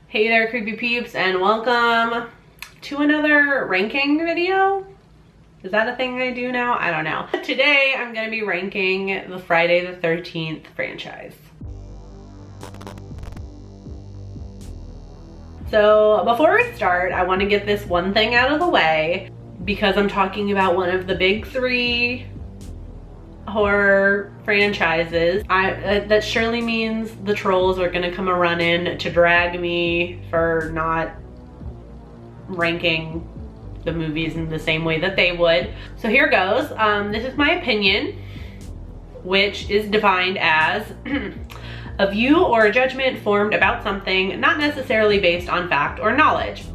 Hey there, creepy peeps, and welcome to another ranking video. Is that a thing I do now? I don't know. Today I'm gonna be ranking the Friday the 13th franchise. So before we start, I want to get this one thing out of the way because I'm talking about one of the big three horror franchises. That surely means the trolls are gonna come a running to drag me for not ranking the movies in the same way that they would. So here goes. This is my opinion, which is defined as a view or a judgment formed about something, not necessarily based on fact or knowledge.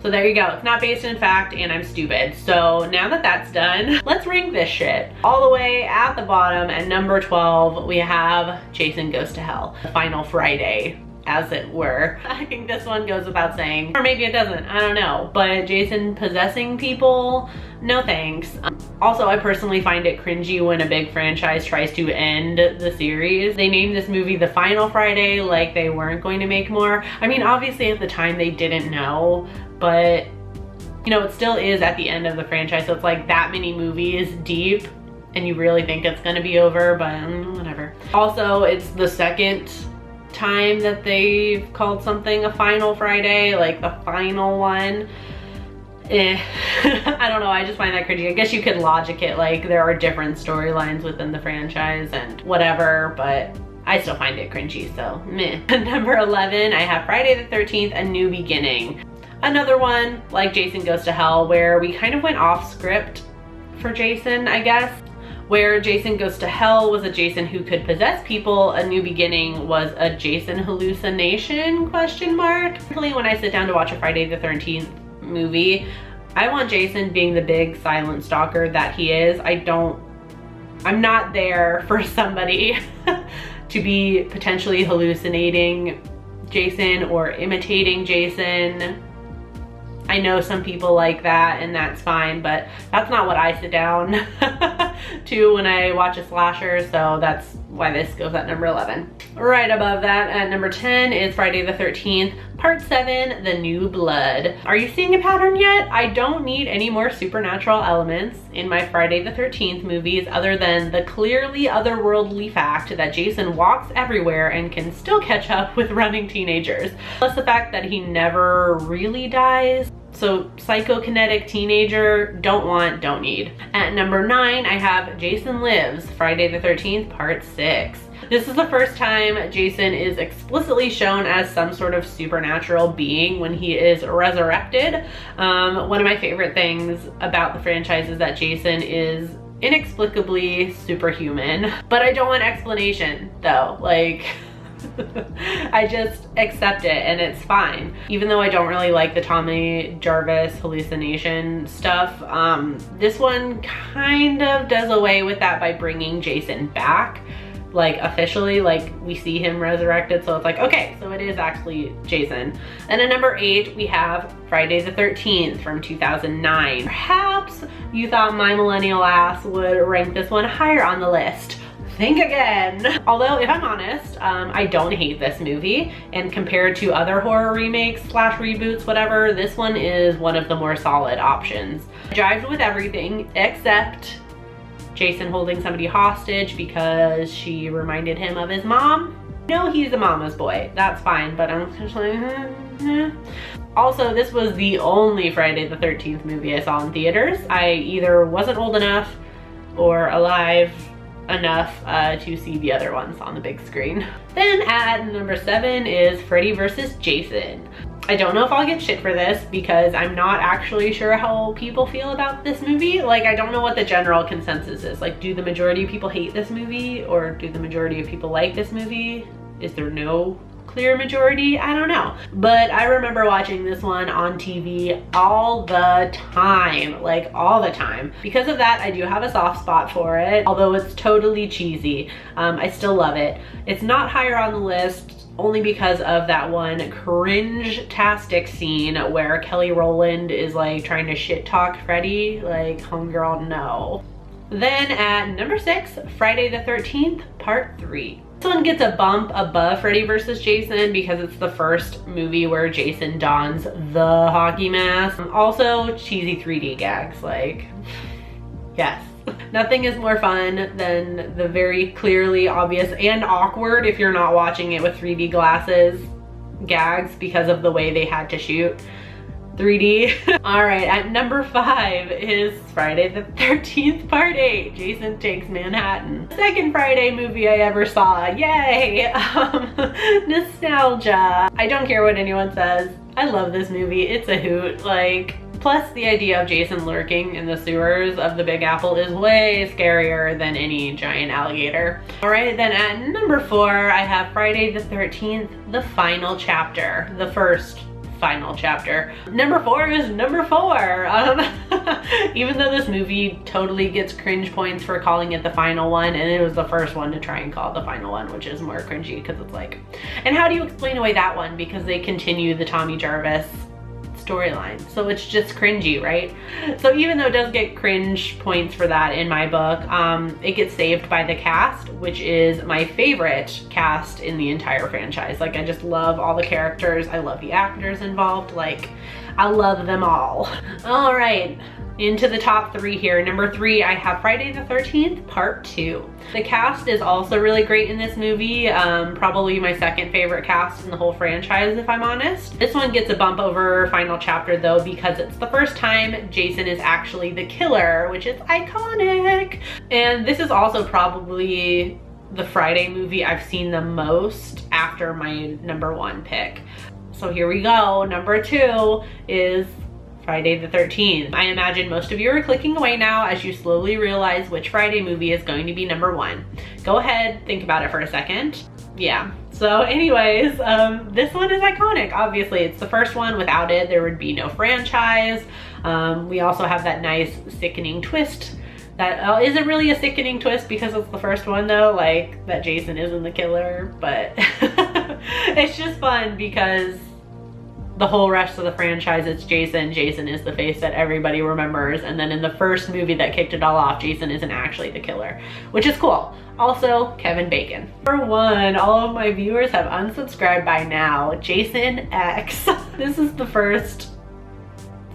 So there you go, it's not based in fact and I'm stupid. So now that that's done, let's rank this shit. All the way at the bottom at number 12, we have Jason Goes to Hell, the final Friday, as it were. I think this one goes without saying, or maybe it doesn't, I don't know. But Jason possessing people, no thanks. Also, I personally find it cringy when a big franchise tries to end the series. They named this movie The Final Friday like they weren't going to make more. I mean, obviously at the time they didn't know, but you know, it still is at the end of the franchise. So it's like that many movies deep and you really think it's gonna be over, but whatever. Also, it's the second time that they've called something a Final Friday, like the final one. I don't know, I just find that cringy. I guess you could logic it like there are different storylines within the franchise and whatever, but I still find it cringy, so meh. Number 11, I have Friday the 13th, A New Beginning. Another one like Jason Goes to Hell where we kind of went off script for Jason, I guess. Where Jason Goes to Hell was a Jason who could possess people, A New Beginning was a Jason hallucination, question mark. When I sit down to watch a Friday the 13th movie, I want Jason being the big silent stalker that he is. I'm not there for somebody to be potentially hallucinating Jason or imitating Jason. I know some people like that and that's fine, but that's not what I sit down to when I watch a slasher, so that's why this goes at number 11. Right above that at number 10 is Friday the 13th, Part 7, The New Blood. Are you seeing a pattern yet? I don't need any more supernatural elements in my Friday the 13th movies other than the clearly otherworldly fact that Jason walks everywhere and can still catch up with running teenagers. Plus the fact that he never really dies. So psychokinetic teenager, don't want, don't need. At number 9, I have Jason Lives, Friday the 13th, Part 6. This is the first time Jason is explicitly shown as some sort of supernatural being when he is resurrected. One of my favorite things about the franchise is that Jason is inexplicably superhuman, but I don't want explanation though. Like, I just accept it and it's fine. Even though I don't really like the Tommy Jarvis hallucination stuff, this one kind of does away with that by bringing Jason back, like officially, like we see him resurrected, so it's like, okay, so it is actually Jason. And at number 8, we have Friday the 13th from 2009. Perhaps you thought my millennial ass would rank this one higher on the list. Think again. Although, if I'm honest, I don't hate this movie, and compared to other horror remakes / reboots, whatever, this one is one of the more solid options. Jived with everything except Jason holding somebody hostage because she reminded him of his mom. No, he's a mama's boy, that's fine, but I'm just like, Also, this was the only Friday the 13th movie I saw in theaters. I either wasn't old enough or alive enough to see the other ones on the big screen. Then at number 7 is Freddy vs. Jason. I don't know if I'll get shit for this because I'm not actually sure how people feel about this movie. Like, I don't know what the general consensus is. Like, do the majority of people hate this movie or do the majority of people like this movie? Is there no clear majority? I don't know. But I remember watching this one on TV all the time, like all the time. Because of that, I do have a soft spot for it, although it's totally cheesy. I still love it. It's not higher on the list only because of that one cringe-tastic scene where Kelly Rowland is like trying to shit talk Freddy, like, homegirl, no. Then at number 6, Friday the 13th, Part 3. This one gets a bump above Freddy vs. Jason because it's the first movie where Jason dons the hockey mask. Also, cheesy 3D gags, like, yes. Nothing is more fun than the very clearly obvious and awkward, if you're not watching it with 3D glasses, gags because of the way they had to shoot 3D. All right, at number 5 is Friday the 13th Part 8, Jason Takes Manhattan. Second Friday movie I ever saw, yay! Nostalgia. I don't care what anyone says, I love this movie, it's a hoot. Like, plus the idea of Jason lurking in the sewers of the Big Apple is way scarier than any giant alligator. All right, then at number 4, I have Friday the 13th, the final chapter, the first final chapter. Number 4 is number 4. Even though this movie totally gets cringe points for calling it the final one, and it was the first one to try and call it the final one, which is more cringy because it's like, and how do you explain away that one? Because they continue the Tommy Jarvis storyline, so it's just cringy, right? So even though it does get cringe points for that in my book, it gets saved by the cast, which is my favorite cast in the entire franchise. Like, I just love all the characters, I love the actors involved, like, I love them all. All right, into the top 3 here. Number 3, I have Friday the 13th Part 2. The cast is also really great in this movie. Probably my second favorite cast in the whole franchise, if I'm honest. This one gets a bump over final chapter though, because it's the first time Jason is actually the killer, which is iconic. And this is also probably the Friday movie I've seen the most after my number 1 pick. So here we go. Number 2 is Friday the 13th. I imagine most of you are clicking away now as you slowly realize which Friday movie is going to be number 1. Go ahead, think about it for a second. Yeah, so anyways, this one is iconic. Obviously, it's the first one. Without it, there would be no franchise. We also have that nice sickening twist that isn't really a sickening twist because it's the first one though, like that Jason isn't the killer, but it's just fun because the whole rest of the franchise, it's Jason. Jason is the face that everybody remembers. And then in the first movie that kicked it all off, Jason isn't actually the killer, which is cool. Also, Kevin Bacon. Number 1, all of my viewers have unsubscribed by now. Jason X. This is the first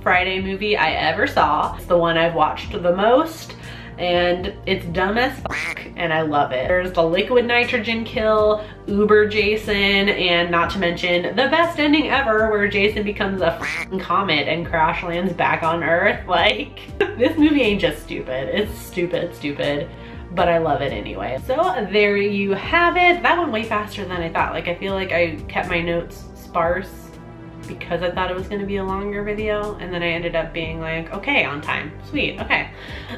Friday movie I ever saw. It's the one I've watched the most, and it's dumb as fuck, and I love it. There's the liquid nitrogen kill, Uber Jason, and not to mention the best ending ever where Jason becomes a f***ing comet and crash lands back on Earth. Like, this movie ain't just stupid. It's stupid, but I love it anyway. So there you have it. That went way faster than I thought. Like, I feel like I kept my notes sparse because I thought it was gonna be a longer video, and then I ended up being like, okay, on time, sweet, okay.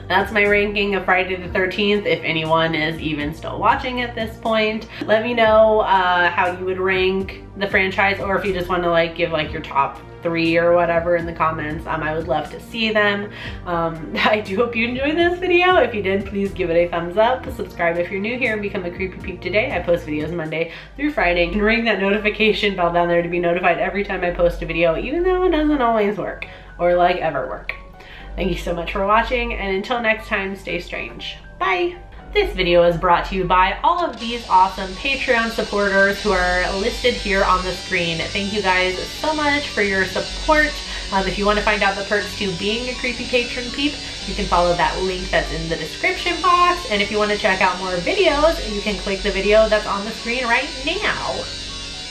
That's my ranking of Friday the 13th. If anyone is even still watching at this point, let me know how you would rank the franchise, or if you just want to like give like your top 3 or whatever in the comments. I would love to see them. I do hope you enjoyed this video. If you did, please give it a thumbs up. Subscribe if you're new here and become a Creepy Peep today. I post videos Monday through Friday. And ring that notification bell down there to be notified every time I post a video, even though it doesn't always work or like ever work. Thank you so much for watching, and until next time, stay strange. Bye. This video is brought to you by all of these awesome Patreon supporters who are listed here on the screen. Thank you guys so much for your support. If you want to find out the perks to being a Creepy Patron Peep, you can follow that link that's in the description box. And if you want to check out more videos, you can click the video that's on the screen right now.